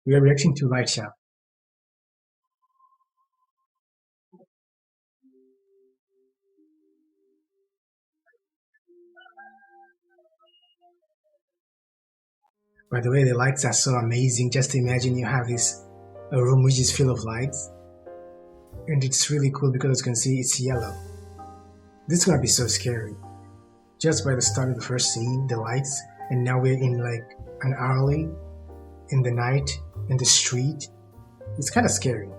We are reacting to Light Shop. By the way, the lights are so amazing. Just imagine you have a room which is full of lights. And it's really cool because as you can see, it's yellow. This is gonna be so scary. Just by the start of the first scene, the lights, and now we're in like an alley, in the night, in the street. It's kind of scary.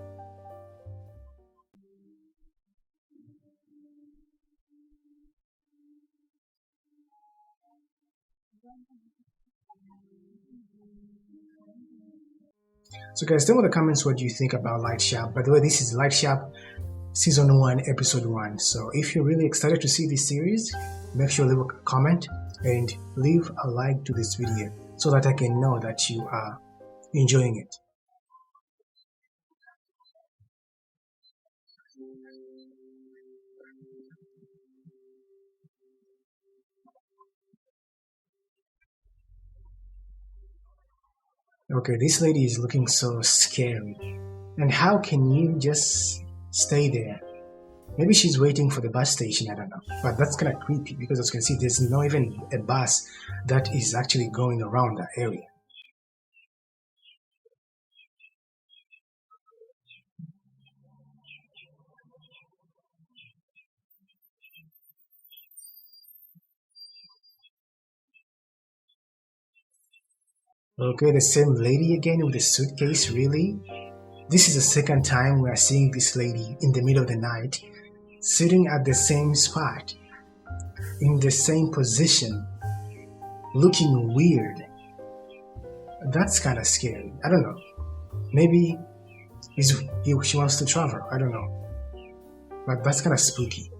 So guys, tell me in the comments what you think about Light Shop. By the way, this is Light Shop Season 1, Episode 1. So if you're really excited to see this series, make sure to leave a comment and leave a like to this video so that I can know that you are enjoying it. Okay, this lady is looking so scary. And how can you just stay there? Maybe she's waiting for the bus station, I don't know. But that's kind of creepy because as you can see, there's not even a bus that is actually going around that area. Okay, the same lady again with the suitcase, really? This is the second time we are seeing this lady in the middle of the night, sitting at the same spot, in the same position, looking weird. That's kind of scary. I don't know. Maybe she wants to travel. I don't know. But that's kind of spooky.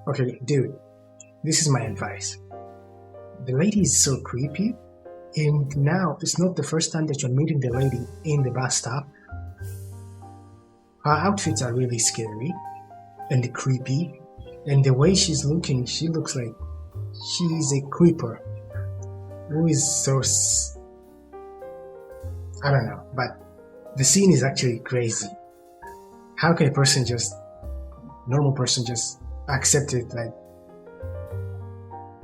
Okay, dude, this is my advice. The lady is so creepy, and now it's not the first time that you're meeting the lady in the bus stop. Her outfits are really scary and creepy, and the way she's looking, she looks like she's a creeper who is so... I don't know, but the scene is actually crazy. How can normal person just accept it? Like,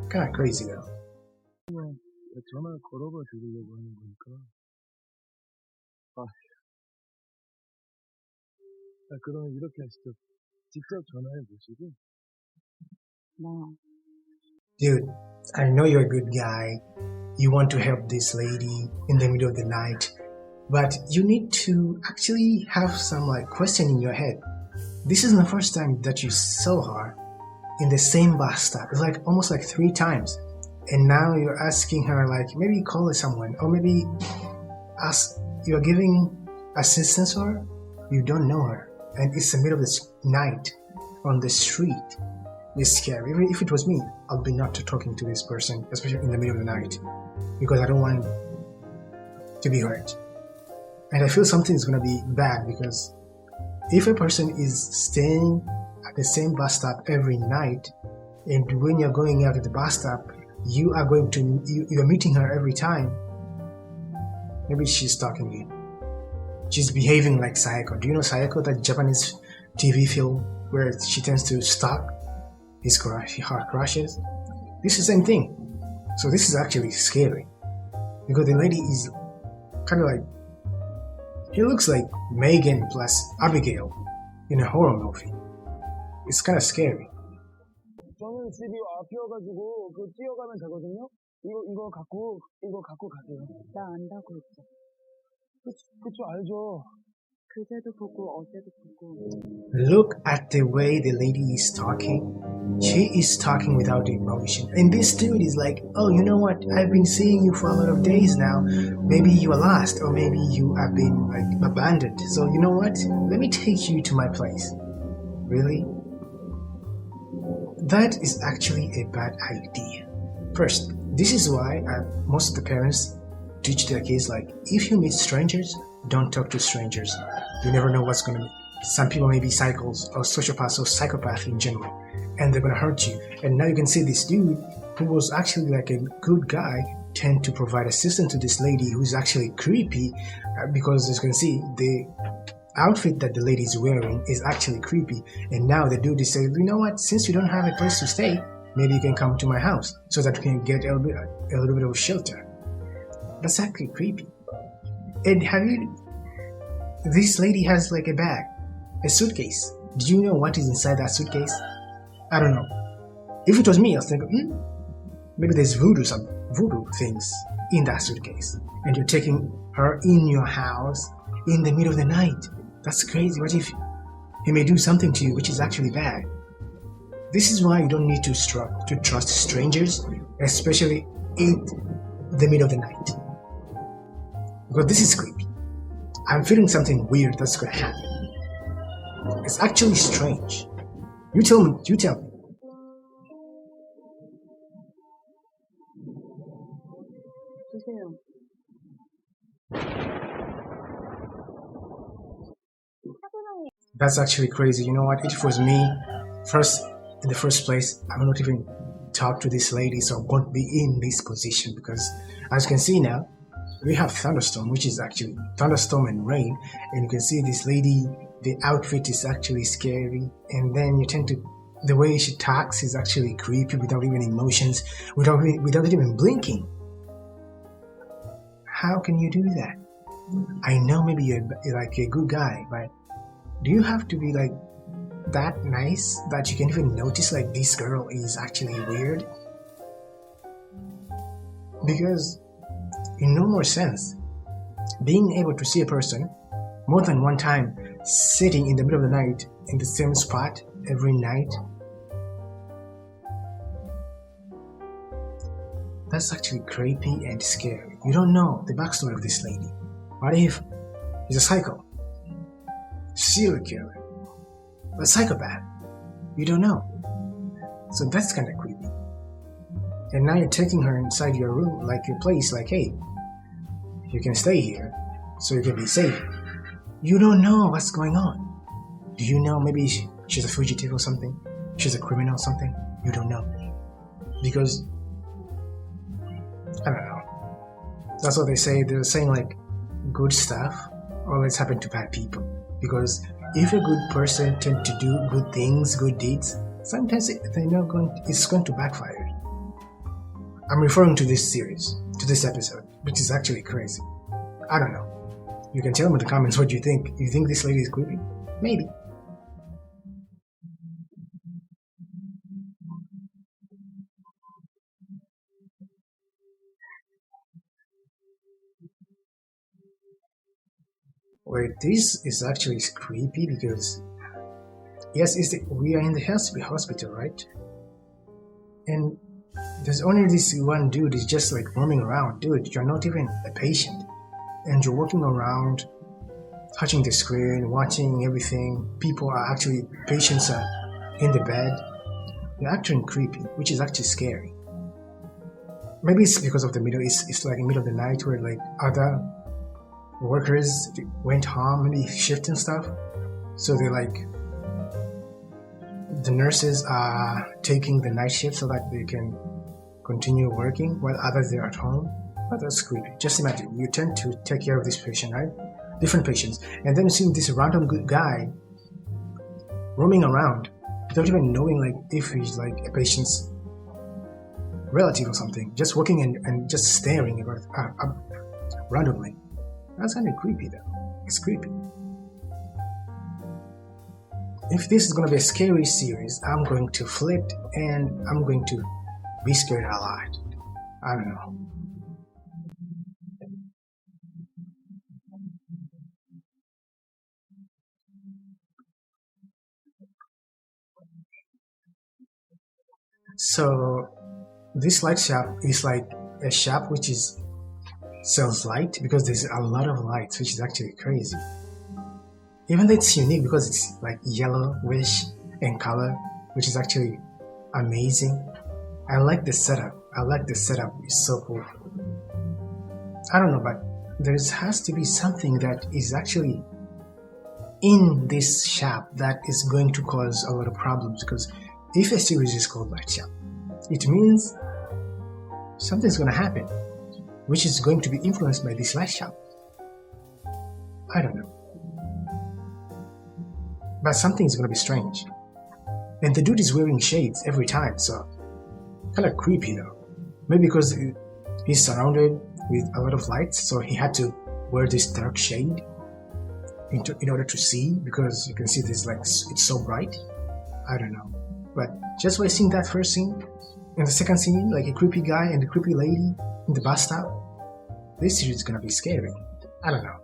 kind of crazy though. 전화 걸어봐 드리려고 하는 거니까. 그러면 이렇게 하시죠. 직접 전화해 보시고. Dude, I know you're a good guy. You want to help this lady in the middle of the night, but you need to actually have some question in your head. This isn't the first time that you saw her in the same bus stop. It's almost 3 times. And now you're asking her maybe call someone, or maybe you're giving assistance to her. You don't know her, and it's the middle of the night on the street. It's scary. Even if it was me, I'll be not talking to this person, especially in the middle of the night, because I don't want to be hurt. And I feel something is going to be bad, because if a person is staying at the same bus stop every night, and when you're going out at the bus stop, you are meeting her every time, maybe she's stalking you. She's behaving like Sayako. Do you know Sayako, that Japanese TV film where she tends to stalk her crushes? This is the same thing. So this is actually scary, because the lady is kind of he looks like Megan plus Abigail in a horror movie. It's kind of scary. 저는 집이 앞이어가지고 뛰어가면 되거든요. 이거 갖고 가세요. 나 안다고 했죠. 그쵸 알죠. 그제도 보고 어제도 보고. Look at the way the lady is talking. She is talking without emotion. And this dude is oh, you know what? I've been seeing you for a lot of days now. Maybe you are lost, or maybe you have been abandoned. So you know what? Let me take you to my place. Really? That is actually a bad idea. First, this is why most of the parents teach their kids, like, if you meet strangers, don't talk to strangers. You never know what's going to be. Some people may be psychos or sociopaths or psychopaths in general, and they're going to hurt you. And now you can see this dude who was actually like a good guy tend to provide assistance to this lady who's actually creepy, because as you can see, the outfit that the lady is wearing is actually creepy. And now the dude is saying, you know what, since you don't have a place to stay, maybe you can come to my house so that we can get a little bit of shelter. That's actually creepy. And this lady has like a bag, a suitcase. Do you know what is inside that suitcase? I don't know. If it was me, I was thinking, maybe there's voodoo things in that suitcase, and you're taking her in your house in the middle of the night. That's crazy. What if he may do something to you which is actually bad? This is why you don't need to trust strangers, especially in the middle of the night, because this is creepy. I'm feeling something weird that's going to happen. It's actually strange. You tell me. 주세요. That's actually crazy. You know what? If it was me, in the first place, I would not even talk to this lady, so I won't be in this position, because as you can see now, we have thunderstorm, which is actually thunderstorm and rain, and you can see this lady, the outfit is actually scary, and then the way she talks is actually creepy without even emotions, without even blinking. How can you do that? I know maybe you're like a good guy, but do you have to be like that nice that you can even notice like this girl is actually weird? Because in normal sense, being able to see a person more than one time sitting in the middle of the night in the same spot every night, that's actually creepy and scary. You don't know the backstory of this lady. What if he's a psycho, serial killer, a psychopath? You don't know. So that's kind of creepy. And now you're taking her inside your room, like your place, like, hey, you can stay here so you can be safe. You don't know what's going on. Do you know maybe she's a fugitive or something? She's a criminal or something? You don't know. Because, I don't know. That's what they say. They're saying like good stuff always happen to bad people. Because if a good person tends to do good things, good deeds, sometimes it's going to backfire. I'm referring to this series, to this episode, which is actually crazy. I don't know. You can tell me in the comments what you think. You think this lady is creepy? Maybe. Wait, this is actually creepy because, yes, we are in the hospital, right? And there's only this one dude is just like roaming around. Dude, you're not even a patient. And you're walking around, touching the screen, watching everything. Patients are in the bed. They're acting creepy, which is actually scary. Maybe it's because of it's like in the middle of the night where like other workers went home, maybe shift and stuff. So they're like, the nurses are taking the night shift so that they can continue working while others are at home. But that's creepy. Just imagine, you tend to take care of this patient, right? Different patients. And then you see this random good guy roaming around without even knowing like if he's like a patient's relative or something. Just walking and just staring randomly. That's kind of creepy though. It's creepy. If this is going to be a scary series, I'm going to flip and I'm going to be scared a lot. I don't know. So this light shop is like a shop which sells light, because there's a lot of lights, which is actually crazy. Even though it's unique because it's like yellowish in color, which is actually amazing. I like the setup. It's so cool. I don't know, but there has to be something that is actually in this shop that is going to cause a lot of problems, because if a series is called Light Shop, it means something's going to happen which is going to be influenced by this light shop. I don't know, but something's going to be strange. And the dude is wearing shades every time, so kind of creepy though. Maybe because he's surrounded with a lot of lights, so he had to wear this dark shade in order to see, because you can see this, like, it's so bright. I don't know, but just by seeing that first scene and the second scene, like a creepy guy and a creepy lady in the bus stop, this series is gonna be scary. I don't know.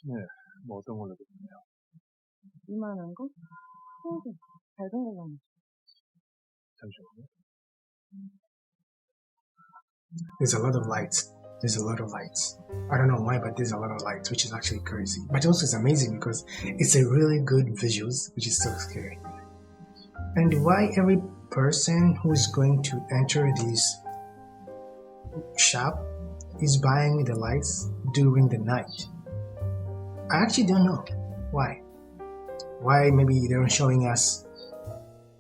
네, 뭐 어떤 걸로 드리나요? 이만한 거? 흰색, 밝은 걸로 하면 잠시만요. There's a lot of lights. I don't know why, but there's a lot of lights, which is actually crazy. But also it's amazing because it's a really good visuals, which is so scary. And why every person who is going to enter this shop is buying the lights during the night? I actually don't know why. Why maybe they're showing us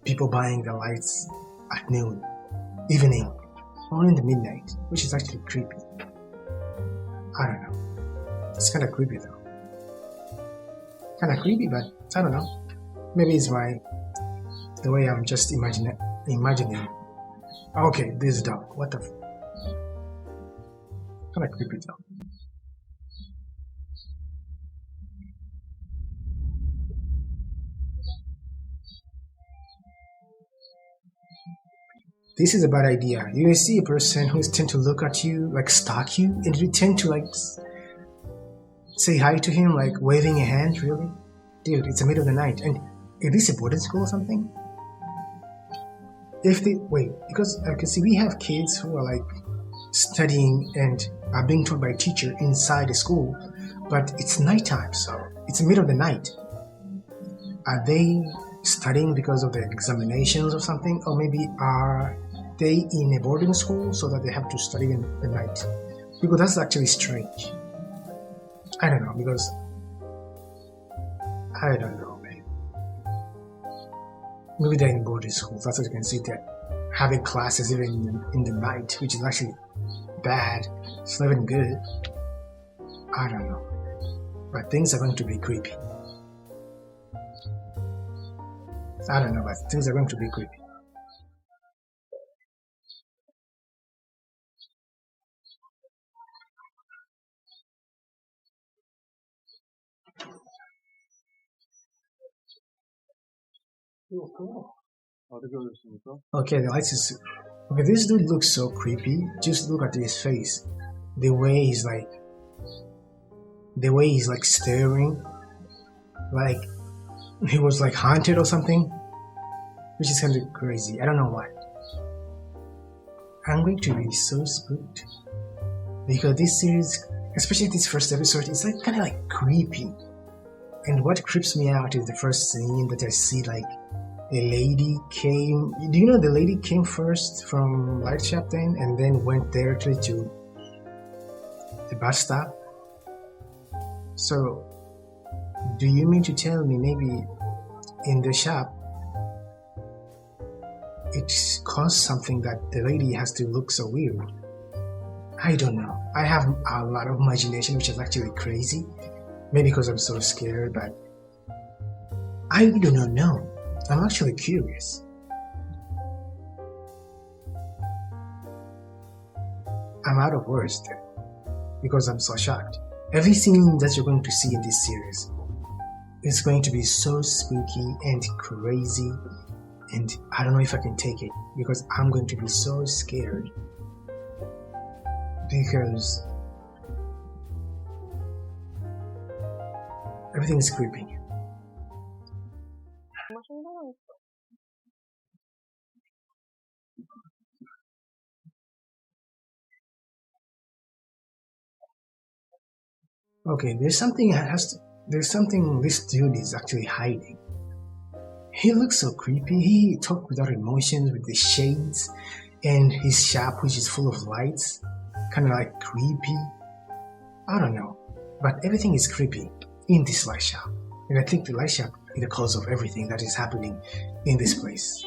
people buying the lights at noon, evening, or in the midnight, which is actually creepy. I don't know. It's kind of creepy though. Kind of creepy, but I don't know. Maybe it's the way I'm just imagining. Okay, this dog. What the? Kind of creepy though. This is a bad idea. You see a person who's tend to look at you, like stalk you, and you tend to like say hi to him, like waving a hand. Really, dude, it's the middle of the night, and is this a boarding school or something? Because I can see we have kids who are like studying and are being taught by a teacher inside the school, but it's nighttime, so it's the middle of the night. Are they studying because of the examinations or something, or maybe are they in a boarding school so that they have to study in the night? Because that's actually strange. I don't know, because I don't know, man. Maybe they're in boarding school. That's what you can see, that having classes even in the night, which is actually bad. It's not even good. I don't know, but things are going to be creepy. I don't know, but things are going to be creepy. 어떻게 오셨습니까? Okay, the lights is... Okay, this dude looks so creepy. Just look at his face. The way he's like staring. Like he was like haunted or something. Which is kind of crazy. I don't know why. I'm going to be so spooked. Because this series, especially this first episode, it's like kind of like creepy. And what creeps me out is the first scene that I see, like a lady came. Do you know the lady came first from Light Shop then, and then went directly to the bus stop? So, do you mean to tell me maybe in the shop it caused something that the lady has to look so weird? I don't know. I have a lot of imagination, which is actually crazy. Maybe because I'm so scared, but I do not know. I'm actually curious. I'm out of words there because I'm so shocked. Every scene that you're going to see in this series is going to be so spooky and crazy, and I don't know if I can take it because I'm going to be so scared because everything is creepy. Okay, there's something this dude is actually hiding. He looks so creepy. He talks without emotions with the shades and his shop, which is full of lights, kind of like creepy. I don't know, but everything is creepy in this light shop, and I think the light shop is the cause of everything that is happening in this place.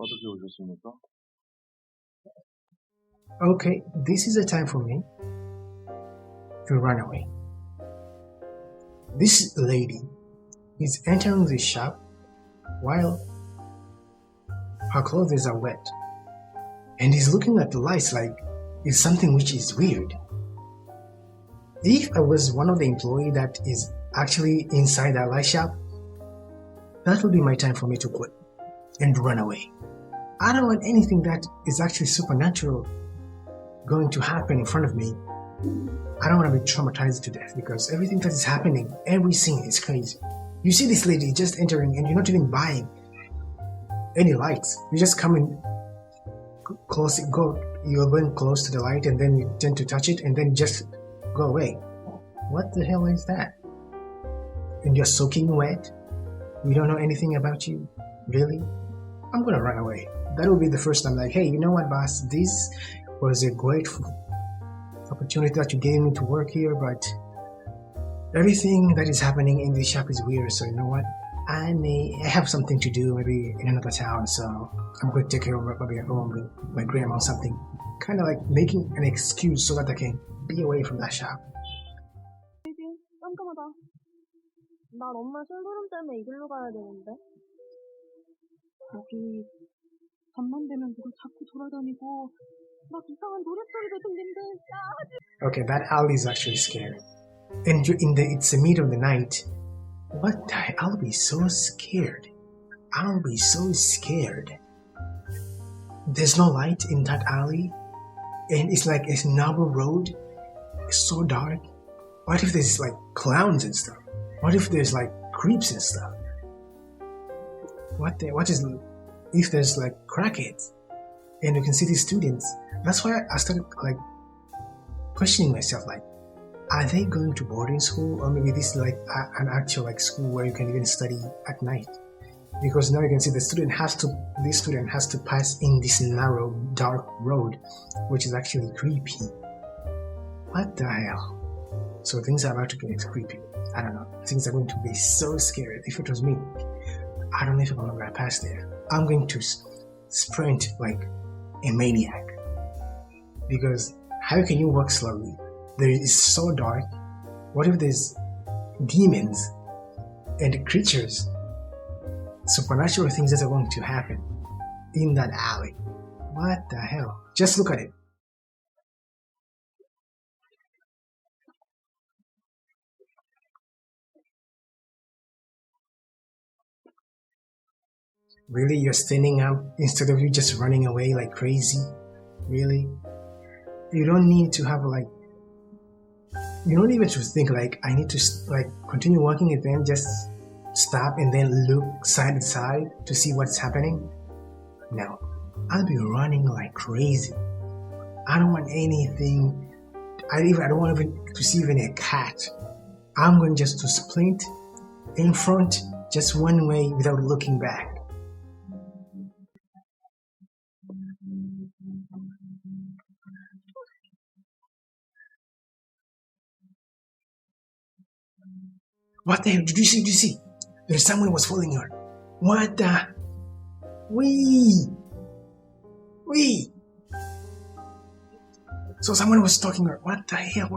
어떻게 오셨습니까? Okay, this is a time for me to run away. This lady is entering the shop while her clothes are wet, and is looking at the lights like it's something which is weird. If I was one of the employees that is actually inside that light shop, that would be my time for me to quit and run away. I don't want anything that is actually supernatural going to happen in front of me. I don't want to be traumatized to death because everything that is happening, every scene is crazy. You see this lady just entering and you're not even buying any lights. You just come in close, you're going close to the light and then you tend to touch it and then just go away. What the hell is that? And you're soaking wet. We don't know anything about you. Really? I'm gonna run away. That will be the first time like, hey, you know what, boss? This was a great opportunity that you gave me to work here, but everything that is happening in this shop is weird, so you know what? I have something to do maybe in another town, so I'm going to take care of maybe at home with my grandma or something. Kind of like making an excuse so that I can be away from that shop. 깜깜하다. 난 엄마 심부름 때문에 이길로 가야 되는데. 여기 밤만 되면 누가 자꾸 돌아다니고 막 이상한 노랫소리도 들린대. Okay, that alley is actually scary. And it's the middle of the night. What the hell? I'll be so scared. I'll be so scared. There's no light in that alley. And it's like a narrow road. It's so dark. What if there's like clowns and stuff? What if there's like creeps and stuff? What is if there's like crackheads and you can see these students? That's why I started like questioning myself, like, are they going to boarding school, or maybe this is like an actual like school where you can even study at night? Because now you can see this student has to pass in this narrow dark road, which is actually creepy. What the hell? So things are about to get creepy. I don't know. Things are going to be so scary. If it was me, I don't know if I'm gonna pass there. I'm going to sprint like a maniac. Because how can you walk slowly? There is so dark. What if there's demons and creatures, supernatural things that are going to happen in that alley? What the hell? Just look at it. Really? You're standing up instead of you just running away like crazy? Really? You don't need to have like, you don't even to think like, I need to like continue walking and then just stop and then look side to side to see what's happening? No. I'll be running like crazy. I don't want anything. I don't want even to see even a cat. I'm going just to sprint in front just one way without looking back. What the hell? Did you see? There's someone was following her. What the? Wee! So someone was stalking her. What the hell?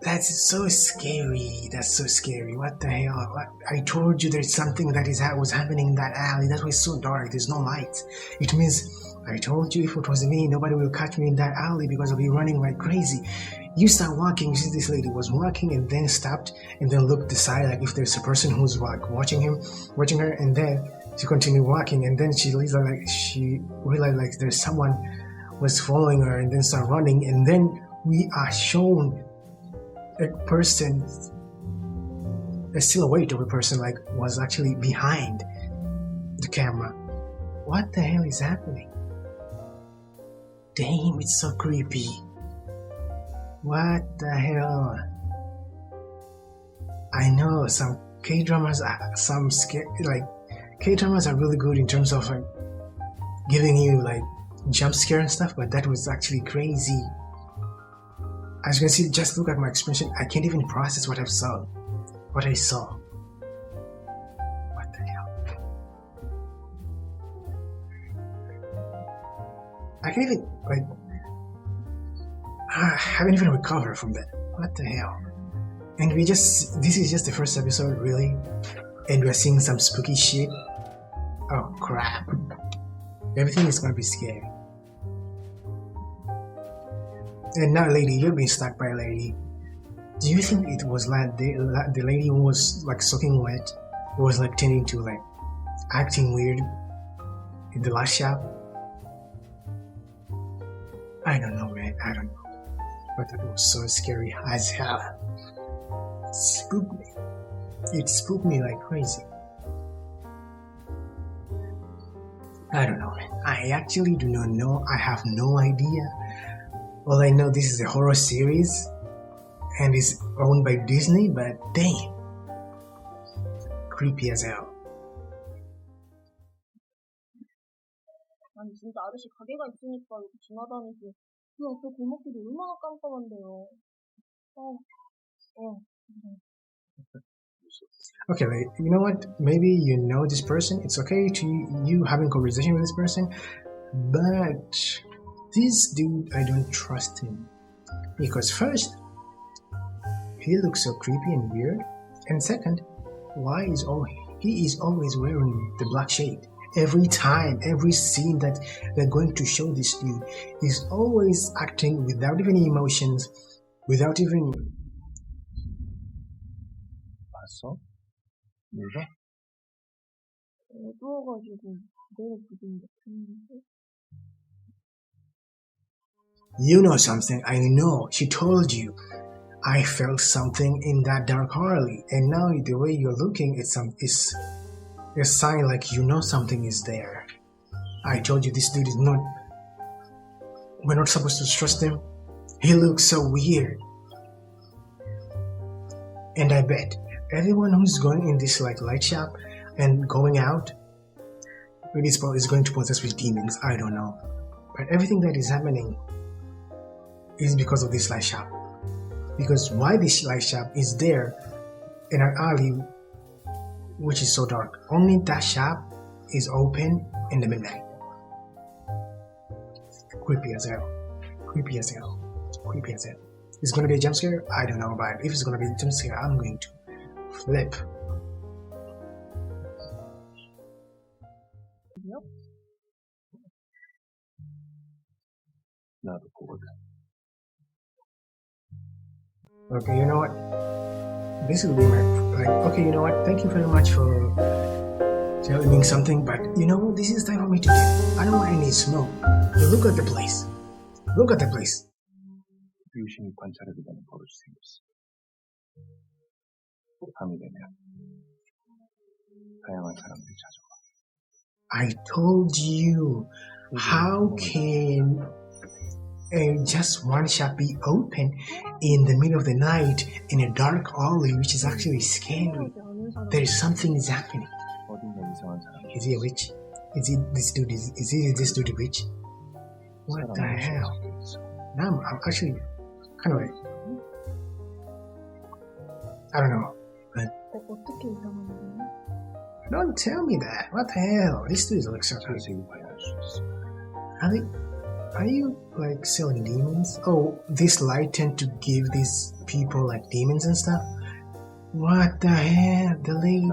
That's so scary. That's so scary. What the hell? I told you there's something that was happening in that alley. That was so dark. There's no lights. It means I told you if it was me, nobody will catch me in that alley because I'll be running like crazy. You start walking. You see this lady was walking and then stopped and then looked aside like if there's a person who's like watching her, and then she continued walking and then she realized like there's someone was following her and then start running, and then we are shown a silhouette of a person like was actually behind the camera, What the hell is happening? Damn, it's so creepy. What the hell? I know some K-dramas are K-dramas are really good in terms of like giving you like jump scare and stuff, but that was actually crazy. As you can see, just look at my expression. I can't even process what I saw. What the hell? I can't even I haven't even recovered from that. What the hell? And this is just the first episode, really, and we're seeing some spooky shit. Oh crap! Everything is gonna be scary. And now, lady, you're being stuck by a lady. Do you think it was like the lady who was like soaking wet, was like tending to like acting weird in the last shop? I don't know, man. I don't know. But that was so scary as hell. Spooked me. It spooked me like crazy. I don't know, man. I actually do not know. I have no idea. All I know, this is a horror series and it's owned by Disney, but damn, creepy as hell. 아니 진짜 아저씨 가게가 있으니까 이렇게 지나다니지. 그냥 그 골목길이 얼마나 깜깜한데요. Okay, like, you know what? Maybe you know this person. It's okay to you having conversation with this person, but this dude, I don't trust him. Because first, he looks so creepy and weird, and second, he is always wearing the black shade. Every time, every scene that they're going to show this dude, he's always acting without even emotions, without even... 봤어? 누가? 누워가지고 내가 부른데. You know something, I know, she told you. I felt something in that dark alley, and now the way you're looking, it's a sign like you know something is there. I told you this dude is not... We're not supposed to trust him. He looks so weird. And I bet everyone who's going in this like light shop and going out is going to possess with demons. I don't know. But everything that is happening is because of this light shop. Because why this light shop is there in an alley which is so dark? Only that shop is open in the midnight. Creepy as hell. Creepy as hell. Creepy as hell. It's gonna be a jump scare? I don't know, but if it's gonna be a jump scare, I'm going to flip. 나도 보거든. Okay, you know what? This will be my okay, you know what? Thank you very much for telling me something, but you know what? This is time for me to dip. I don't want any smoke. But look at the place. Look at the place. 유심히 관찰하게 되는 버릇이 생겼어. 밤이 되면 다양한 사람들이 찾아와. I told you. How can just one shop be open in the middle of the night in a dark alley, which is actually scary? There is something is happening. Is he a witch? Is this dude a witch? What the hell? Now I'm actually kind of like, I don't know. But don't tell me that. What the hell? This dude looks so crazy. Are you like selling demons? Oh, this light tend to give these people like demons and stuff? What the hell? The lady.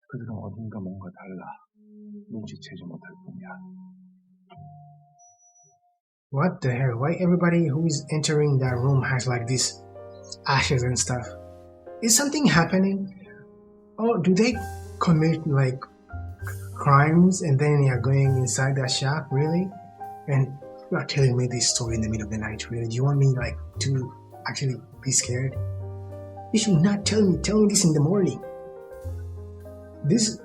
그들은 어딘가 뭔가 달라. 눈치채지 못할 뿐이야. What the hell? Why everybody who is entering that room has like this ashes and stuff? Is something happening? Or do they commit like crimes and then they are going inside that shop? Really? And you are telling me this story in the middle of the night, really? Do you want me like to actually be scared? You should not tell me this in the morning. This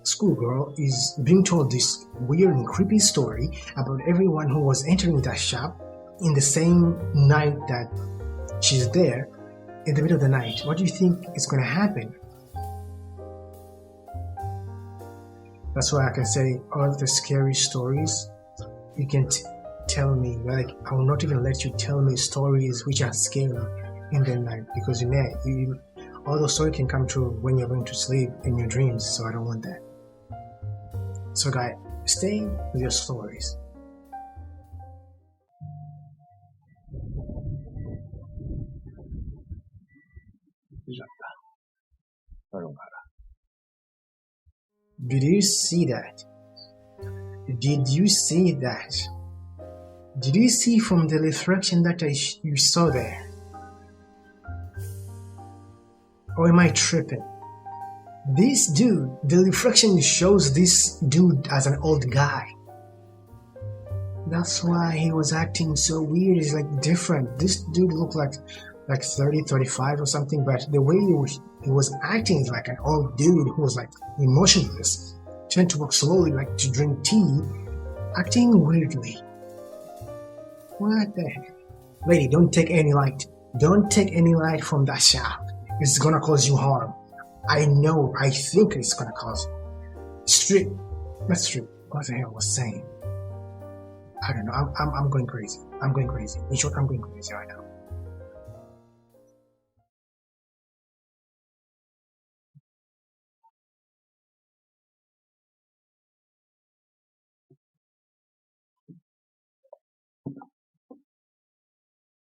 schoolgirl is being told this weird and creepy story about everyone who was entering that shop in the same night that she's there, in the middle of the night. What do you think is going to happen? That's why I can say all the scary stories you can tell me. Like, I will not even let you tell me stories which are scary in the night, because all those stories can come true when you're going to sleep in your dreams. So I don't want that. So guys, stay with your stories. Did you see that? Did you see that? Did you see from the reflection that you saw there? Or am I tripping? This dude, the reflection shows this dude as an old guy. That's why he was acting so weird. He's like different. This dude looked like 30, 35 or something, but the way he was acting is like an old dude who was like emotionless, trying to walk slowly, like to drink tea, acting weirdly. What the heck? Lady, don't take any light. Don't take any light from that shop. It's gonna cause you harm. I know, I think it's gonna cause strip. That's true. What the hell was saying? I don't know. I'm going crazy. I'm going crazy. In short, I'm going crazy right now.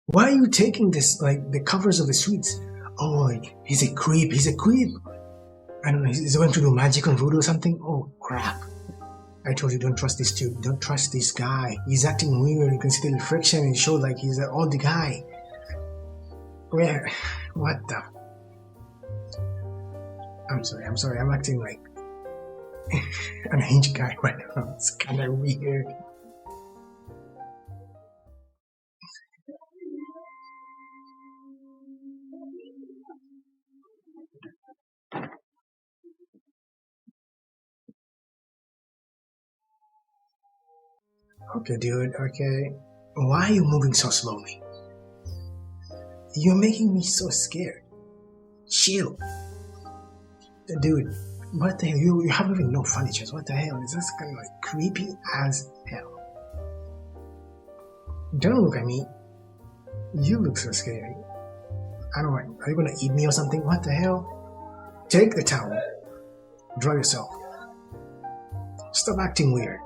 Why are you taking this, like, the covers of the sweets? Oh, he's a creep. He's a creep. I don't know. He's going to do magic on voodoo or something? Oh, crap. I told you, don't trust this dude. Don't trust this guy. He's acting weird. You can see the reflection and show like he's an old guy. Where? What the? I'm sorry. I'm acting like an hinge guy right now. It's kind of weird. Okay, dude, okay. Why are you moving so slowly? You're making me so scared. Chill. Dude, what the hell? You have even no furniture. What the hell? Is this kind of like creepy as hell? Don't look at me. You look so scary. I don't know. Are you gonna eat me or something? What the hell? Take the towel. Dry yourself. Stop acting weird.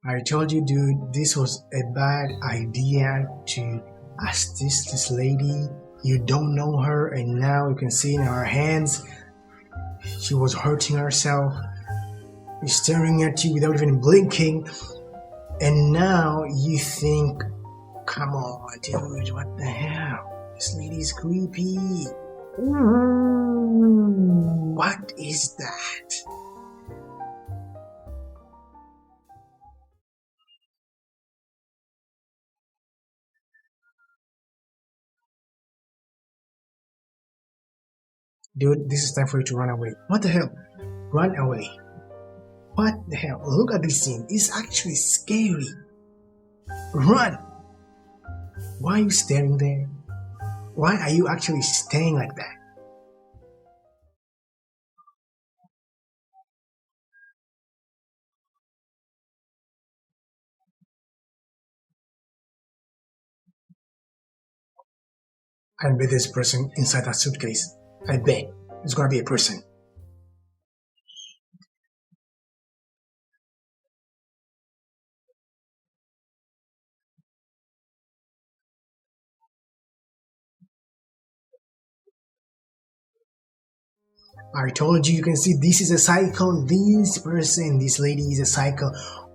I told you, dude, this was a bad idea to ask this lady. You don't know her, and now you can see in her hands she was hurting herself. She's staring at you without even blinking, and now you think, come on, dude, what the hell? This lady's creepy. Ooh, what is that? Dude, this is time for you to run away. What the hell? Run away. What the hell? Look at this scene. It's actually scary. Run! Why are you staring there? Why are you actually staying like that? I bet there's a person inside that suitcase. I bet. It's gonna be a person. I told you, you can see this is a cycle. This person, this lady is a cycle.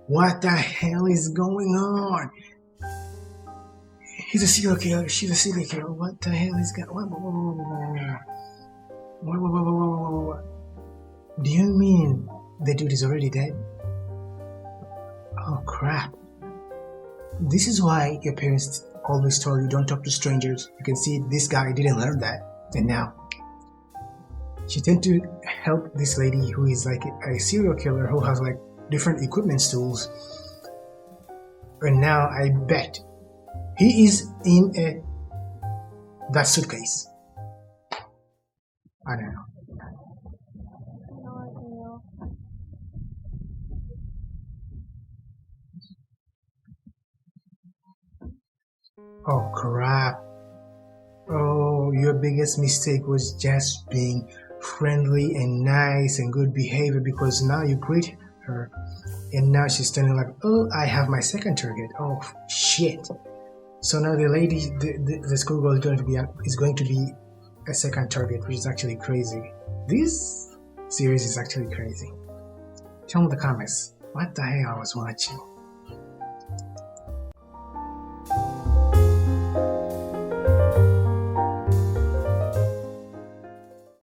What the hell is going on? He's a serial killer. She's a serial killer. What the hell is going on? Whoa. Do you mean the dude is already dead? Oh crap. This is why your parents always told you don't talk to strangers. You can see this guy didn't learn that. And now she tend to help this lady who is like a serial killer who has like different equipment tools. And now I bet he is in that suitcase. I don't know. 안녕하세요. Oh crap. Oh, your biggest mistake was just being friendly and nice and good behavior, because now you greet her and now she's standing like, oh, I have my second target. Oh shit. So now the lady, the schoolgirl is going to be a second target, which is actually crazy. This series is actually crazy. Tell me in the comments, what the hell I was watching?